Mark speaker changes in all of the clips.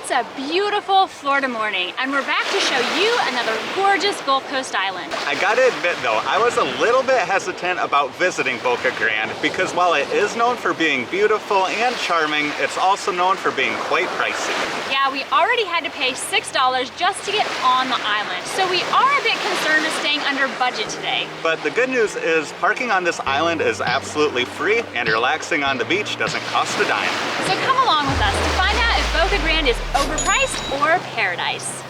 Speaker 1: It's a beautiful Florida morning, and we're back to show you another gorgeous Gulf Coast island.
Speaker 2: I gotta admit though, I was a little bit hesitant about visiting Boca Grande because while it is known for being beautiful and charming, it's also known for being quite pricey.
Speaker 1: Yeah, we already had to pay $6 just to get on the island, so we are a bit concerned with staying under budget today.
Speaker 2: But the good news is parking on this island is absolutely free, and relaxing on the beach doesn't cost a dime.
Speaker 1: So come along with us to find out if Boca Grande is overpriced or paradise.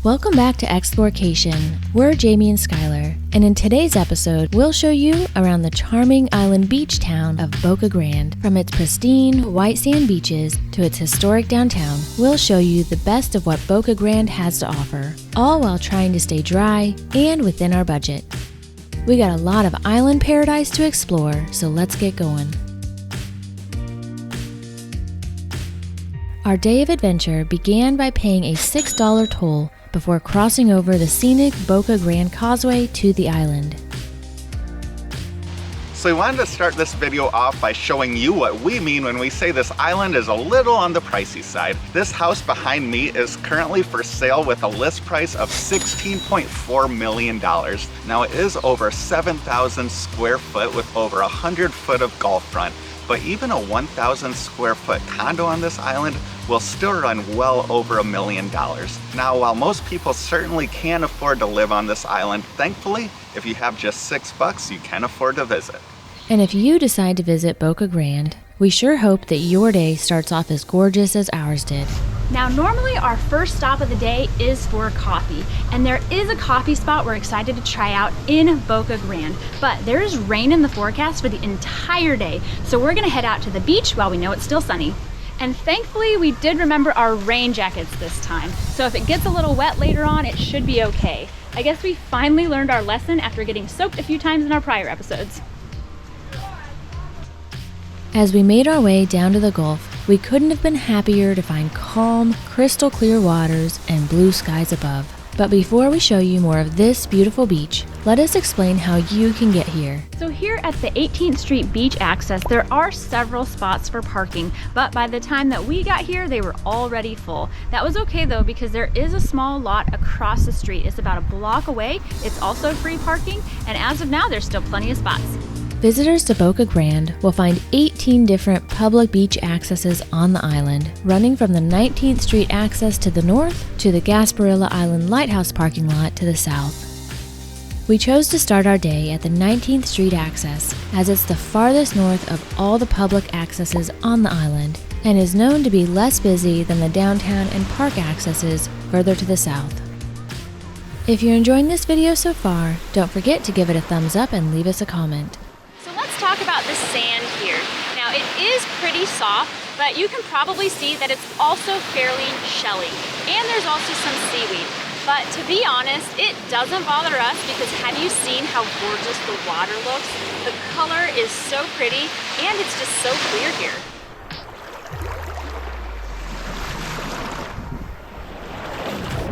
Speaker 3: Welcome back to Explorcation. We're Jamie and Skylar, and in today's episode, we'll show you around the charming island beach town of Boca Grande. From its pristine white sand beaches to its historic downtown, we'll show you the best of what Boca Grande has to offer, all while trying to stay dry and within our budget. We got a lot of island paradise to explore, so let's get going. Our day of adventure began by paying a $6 toll before crossing over the scenic Boca Grande Causeway to the island.
Speaker 2: So we wanted to start this video off by showing you what we mean when we say this island is a little on the pricey side. This house behind me is currently for sale with a list price of $16.4 million. Now it is over 7,000 square foot with over 100 foot of Gulf front, but even a 1,000 square foot condo on this island will still run well over $1 million. Now, while most people certainly can afford to live on this island, thankfully, if you have just $6, you can afford to visit.
Speaker 3: And if you decide to visit Boca Grande, we sure hope that your day starts off as gorgeous as ours did.
Speaker 1: Now, normally our first stop of the day is for coffee, and there is a coffee spot we're excited to try out in Boca Grande, but there is rain in the forecast for the entire day, so we're gonna head out to the beach while we know it's still sunny. And thankfully, we did remember our rain jackets this time, so if it gets a little wet later on, it should be okay. I guess we finally learned our lesson after getting soaked a few times in our prior episodes.
Speaker 3: As we made our way down to the Gulf, we couldn't have been happier to find calm, crystal clear waters and blue skies above. But before we show you more of this beautiful beach, let us explain how you can get here.
Speaker 1: So here at the 18th Street Beach Access, there are several spots for parking, but by the time that we got here, they were already full. That was okay though, because there is a small lot across the street. It's about a block away. It's also free parking, and as of now, there's still plenty of spots.
Speaker 3: Visitors to Boca Grande will find 18 different public beach accesses on the island, running from the 19th Street access to the north to the Gasparilla Island Lighthouse parking lot to the south. We chose to start our day at the 19th Street access, as it's the farthest north of all the public accesses on the island, and is known to be less busy than the downtown and park accesses further to the south. If you're enjoying this video so far, don't forget to give it a thumbs up and leave us a comment.
Speaker 1: Let's talk about the sand here. Now it is pretty soft, but you can probably see that it's also fairly shelly. And there's also some seaweed. But to be honest, it doesn't bother us because have you seen how gorgeous the water looks? The color is so pretty and it's just so clear here.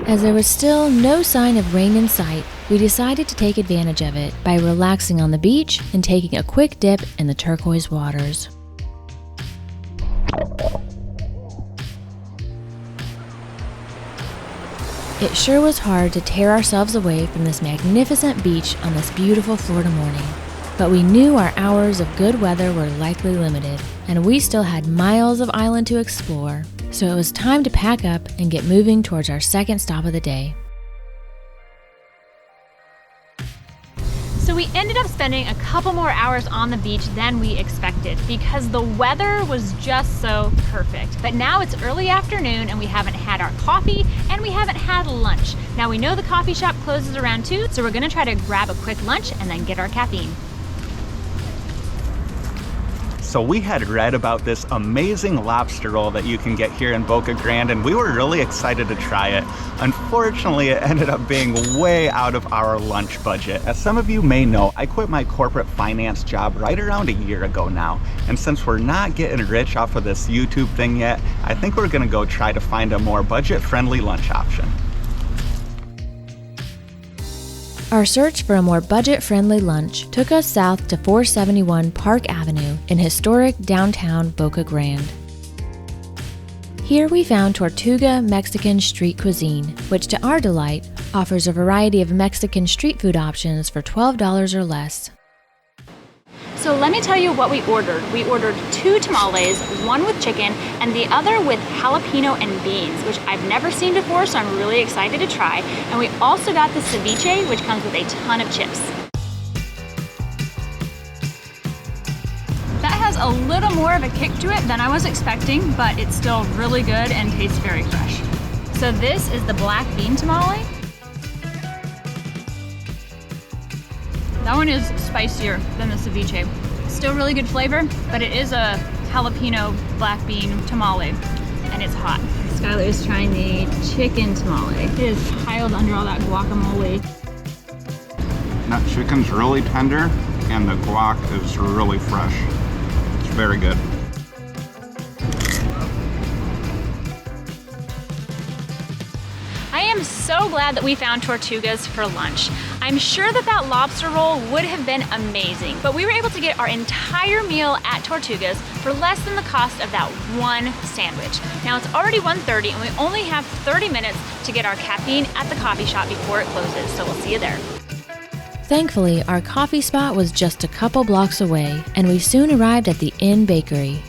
Speaker 3: As there was still no sign of rain in sight, we decided to take advantage of it by relaxing on the beach and taking a quick dip in the turquoise waters. It sure was hard to tear ourselves away from this magnificent beach on this beautiful Florida morning, but we knew our hours of good weather were likely limited, and we still had miles of island to explore. So it was time to pack up and get moving towards our second stop of the day.
Speaker 1: So we ended up spending a couple more hours on the beach than we expected because the weather was just so perfect. But now it's early afternoon and we haven't had our coffee and we haven't had lunch. Now we know the coffee shop closes around 2, so we're gonna try to grab a quick lunch and then get our caffeine.
Speaker 2: So we had read about this amazing lobster roll that you can get here in Boca Grande, and we were really excited to try it. Unfortunately, it ended up being way out of our lunch budget. As some of you may know, I quit my corporate finance job right around a year ago now. And since we're not getting rich off of this YouTube thing yet, I think we're gonna go try to find a more budget-friendly lunch option.
Speaker 3: Our search for a more budget-friendly lunch took us south to 471 Park Avenue in historic downtown Boca Grande. Here we found Tortuga Mexican street cuisine, which to our delight offers a variety of Mexican street food options for $12 or less.
Speaker 1: So let me tell you what we ordered. We ordered 2 tamales, one with chicken and the other with jalapeno and beans, which I've never seen before, so I'm really excited to try. And we also got the ceviche, which comes with a ton of chips. That has a little more of a kick to it than I was expecting, but it's still really good and tastes very fresh. So this is the black bean tamale. That one is spicier than the ceviche. Still really good flavor, but it is a jalapeno black bean tamale, and it's hot. Skylar is trying the chicken tamale. It is piled under all that guacamole.
Speaker 2: That chicken's really tender, and the guac is really fresh. It's very good.
Speaker 1: I am so glad that we found Tortugas for lunch. I'm sure that lobster roll would have been amazing, but we were able to get our entire meal at Tortugas for less than the cost of that one sandwich. Now it's already 1:30 and we only have 30 minutes to get our caffeine at the coffee shop before it closes, so we'll see you there.
Speaker 3: Thankfully, our coffee spot was just a couple blocks away, and we soon arrived at the Inn Bakery.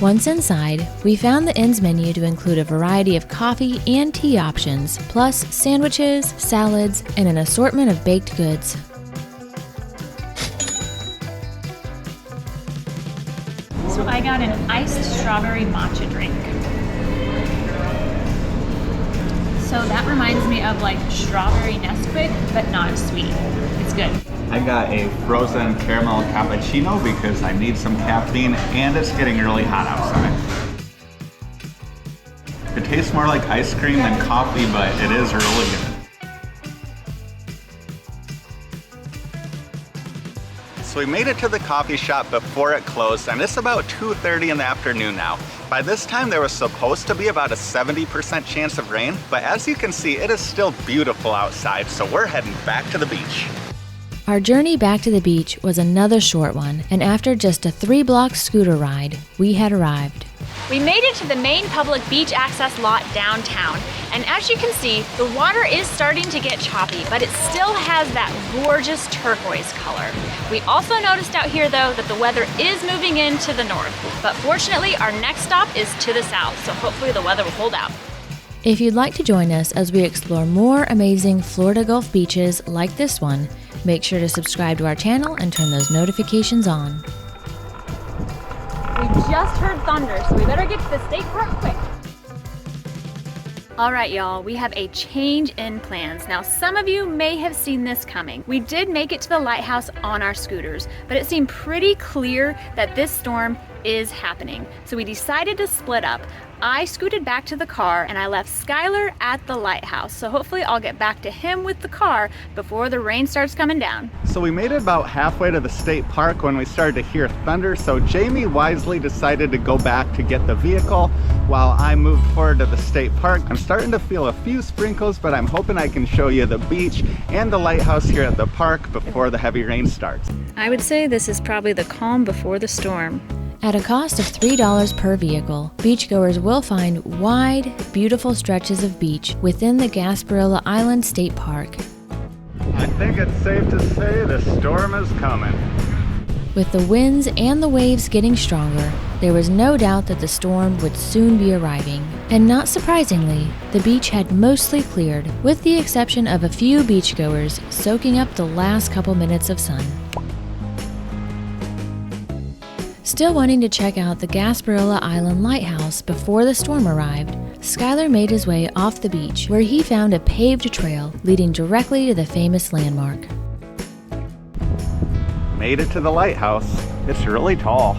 Speaker 3: Once inside, we found the Inn's menu to include a variety of coffee and tea options, plus sandwiches, salads, and an assortment of baked goods.
Speaker 1: So I got an iced strawberry matcha drink. So that reminds me of like strawberry Nesquik, but not as sweet. It's good.
Speaker 2: I got a frozen caramel cappuccino because I need some caffeine and it's getting really hot outside. It tastes more like ice cream than coffee, but it is really good. So we made it to the coffee shop before it closed, and it's about 2:30 in the afternoon now. By this time, there was supposed to be about a 70% chance of rain, but as you can see, it is still beautiful outside, so we're heading back to the beach.
Speaker 3: Our journey back to the beach was another short one, and after just a 3-block scooter ride, we had arrived.
Speaker 1: We made it to the main public beach access lot downtown, and as you can see, the water is starting to get choppy, but it still has that gorgeous turquoise color. We also noticed out here though that the weather is moving into the north, but fortunately our next stop is to the south, so hopefully the weather will hold out.
Speaker 3: If you'd like to join us as we explore more amazing Florida Gulf beaches like this one, make sure to subscribe to our channel and turn those notifications on.
Speaker 1: We just heard thunder, so we better get to the state park quick. All right, y'all, we have a change in plans. Now, some of you may have seen this coming. We did make it to the lighthouse on our scooters, but it seemed pretty clear that this storm is happening. So we decided to split up. I scooted back to the car and I left Skylar at the lighthouse. So hopefully I'll get back to him with the car before the rain starts coming down.
Speaker 2: So we made it about halfway to the state park when we started to hear thunder, so Jamie wisely decided to go back to get the vehicle while I moved forward to the state park. I'm starting to feel a few sprinkles, but I'm hoping I can show you the beach and the lighthouse here at the park before the heavy rain starts.
Speaker 1: I would say this is probably the calm before the storm.
Speaker 3: At a cost of $3 per vehicle, beachgoers will find wide, beautiful stretches of beach within the Gasparilla Island State Park.
Speaker 2: I think it's safe to say the storm is coming.
Speaker 3: With the winds and the waves getting stronger, there was no doubt that the storm would soon be arriving. And not surprisingly, the beach had mostly cleared, with the exception of a few beachgoers soaking up the last couple minutes of sun. Still wanting to check out the Gasparilla Island Lighthouse before the storm arrived, Skylar made his way off the beach where he found a paved trail leading directly to the famous landmark.
Speaker 2: Made it to the lighthouse. It's really tall.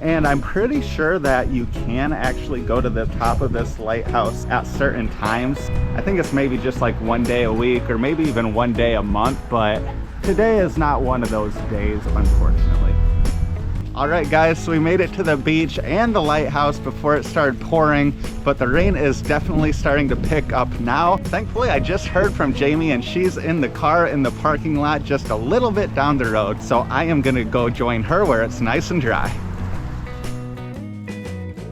Speaker 2: And I'm pretty sure that you can actually go to the top of this lighthouse at certain times. I think it's maybe just like one day a week or maybe even one day a month, but today is not one of those days, unfortunately. All right guys, so we made it to the beach and the lighthouse before it started pouring, but the rain is definitely starting to pick up now. Thankfully, I just heard from Jamie and she's in the car in the parking lot just a little bit down the road. So I am gonna go join her where it's nice and dry.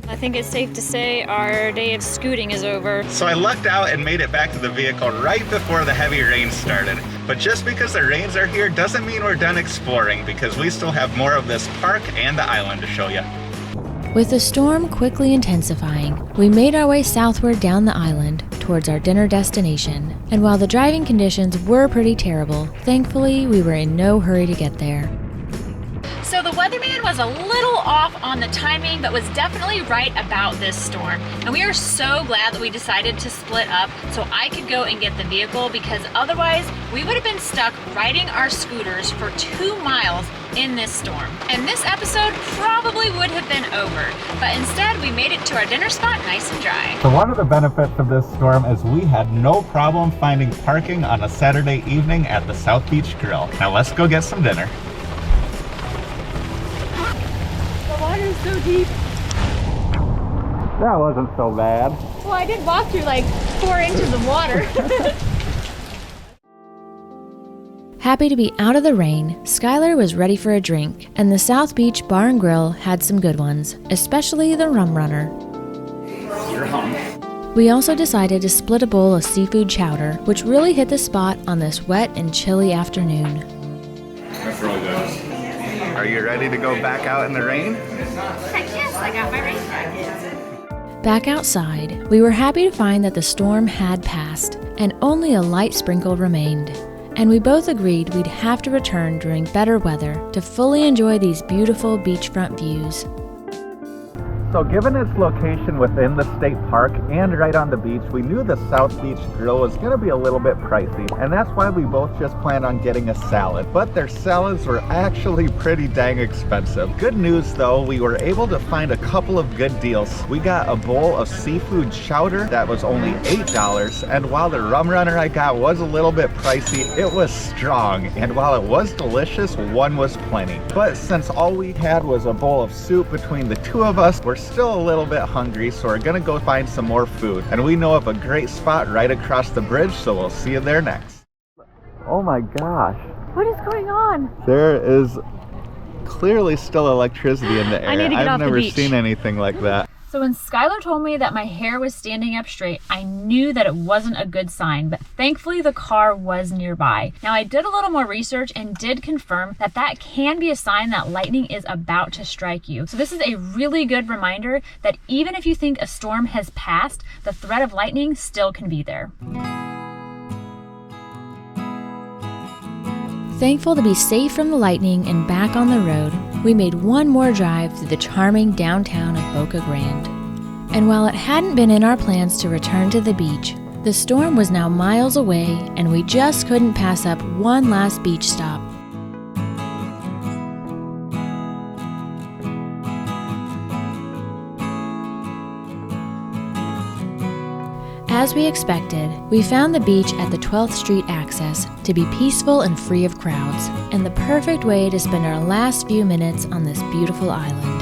Speaker 1: I think it's safe to say our day of scooting is over.
Speaker 2: So I lucked out and made it back to the vehicle right before the heavy rain started. But just because the rains are here doesn't mean we're done exploring, because we still have more of this park and the island to show you.
Speaker 3: With the storm quickly intensifying, we made our way southward down the island towards our dinner destination. And while the driving conditions were pretty terrible, thankfully we were in no hurry to get there.
Speaker 1: So the weatherman was a little off on the timing, but was definitely right about this storm. And we are so glad that we decided to split up so I could go and get the vehicle, because otherwise we would have been stuck riding our scooters for 2 miles in this storm. And this episode probably would have been over, but instead we made it to our dinner spot nice and dry.
Speaker 2: So one of the benefits of this storm is we had no problem finding parking on a Saturday evening at the South Beach Grill. Now let's go get some dinner.
Speaker 1: The water is so deep.
Speaker 2: That wasn't so bad.
Speaker 1: Well, I did walk through like 4 inches of water.
Speaker 3: Happy to be out of the rain, Skylar was ready for a drink, and the South Beach Bar and Grill had some good ones, especially the Rum Runner.
Speaker 2: You're home.
Speaker 3: We also decided to split a bowl of seafood chowder, which really hit the spot on this wet and chilly afternoon.
Speaker 4: That's really good.
Speaker 2: Are you ready to go back out in the rain?
Speaker 1: Heck yes, I got my rain jacket.
Speaker 3: Back outside, we were happy to find that the storm had passed, and only a light sprinkle remained. And we both agreed we'd have to return during better weather to fully enjoy these beautiful beachfront views.
Speaker 2: So given its location within the state park and right on the beach, we knew the South Beach Grill was going to be a little bit pricey, and that's why we both just planned on getting a salad. But their salads were actually pretty dang expensive. Good news though, we were able to find a couple of good deals. We got a bowl of seafood chowder that was only $8, and while the Rum Runner I got was a little bit pricey, it was strong, and while it was delicious, one was plenty. But since all we had was a bowl of soup between the two of us, we're still a little bit hungry, so we're gonna go find some more food. And we know of a great spot right across the bridge, so we'll see you there next. Oh my gosh.
Speaker 1: What is going on?
Speaker 2: There is clearly still electricity in the air.
Speaker 1: I need to get off the
Speaker 2: I've never
Speaker 1: beach.
Speaker 2: seen anything like that.
Speaker 1: So when Skylar told me that my hair was standing up straight, I knew that it wasn't a good sign, but thankfully the car was nearby. Now I did a little more research and did confirm that that can be a sign that lightning is about to strike you. So this is a really good reminder that even if you think a storm has passed, the threat of lightning still can be there.
Speaker 3: Thankful to be safe from the lightning and back on the road, we made one more drive through the charming downtown of Boca Grande. And while it hadn't been in our plans to return to the beach, the storm was now miles away and we just couldn't pass up one last beach stop. As we expected, we found the beach at the 12th Street access to be peaceful and free of crowds, and the perfect way to spend our last few minutes on this beautiful island.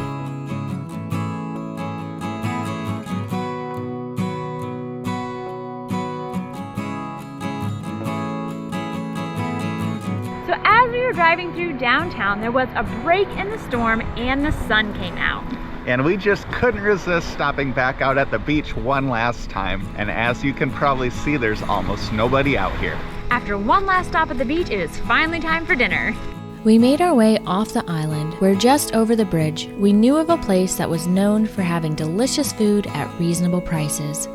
Speaker 1: So as we were driving through downtown, there was a break in the storm and the sun came out.
Speaker 2: And we just couldn't resist stopping back out at the beach one last time. And as you can probably see, there's almost nobody out here.
Speaker 1: After one last stop at the beach, it is finally time for dinner.
Speaker 3: We made our way off the island, where just over the bridge, we knew of a place that was known for having delicious food at reasonable prices.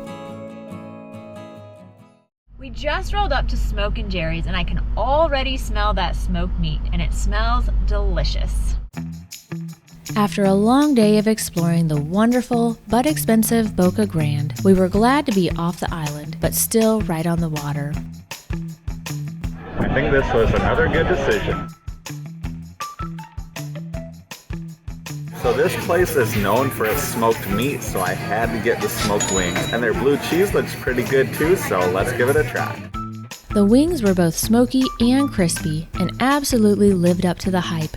Speaker 1: We just rolled up to Smokin' Jerry's and I can already smell that smoked meat, and it smells delicious.
Speaker 3: After a long day of exploring the wonderful but expensive Boca Grande, we were glad to be off the island, but still right on the water.
Speaker 2: I think this was another good decision. So this place is known for its smoked meat, so I had to get the smoked wings. And their blue cheese looks pretty good too, so let's give it a try.
Speaker 3: The wings were both smoky and crispy and absolutely lived up to the hype.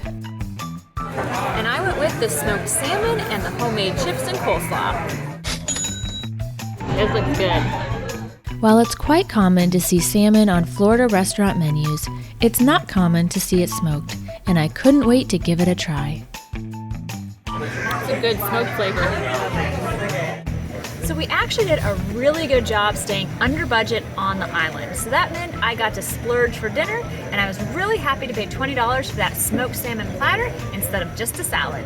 Speaker 1: And I went with the smoked salmon and the homemade chips and coleslaw. This looks good.
Speaker 3: While it's quite common to see salmon on Florida restaurant menus, it's not common to see it smoked, and I couldn't wait to give it a try.
Speaker 1: It's a good smoked flavor. So we actually did a really good job staying under budget on the island. So that meant I got to splurge for dinner, and I was really happy to pay $20 for that smoked salmon platter instead of just a salad.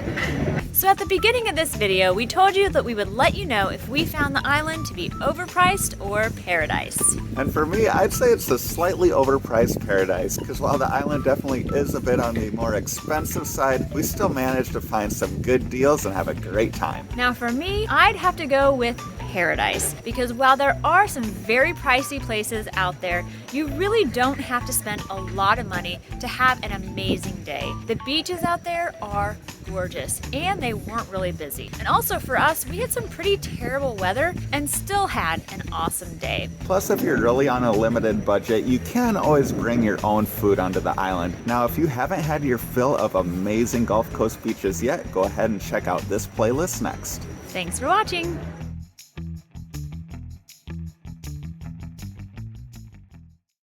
Speaker 1: So at the beginning of this video, we told you that we would let you know if we found the island to be overpriced or paradise.
Speaker 2: And for me, I'd say it's a slightly overpriced paradise, because while the island definitely is a bit on the more expensive side, we still managed to find some good deals and have a great time.
Speaker 1: Now for me, I'd have to go with paradise, because while there are some very pricey places out there, you really don't have to spend a lot of money to have an amazing day. The beaches out there are gorgeous, and they weren't really busy. And also for us, we had some pretty terrible weather and still had an awesome day.
Speaker 2: Plus, if you're really on a limited budget, you can always bring your own food onto the island. Now, if you haven't had your fill of amazing Gulf Coast beaches yet, go ahead and check out this playlist next.
Speaker 1: Thanks for watching.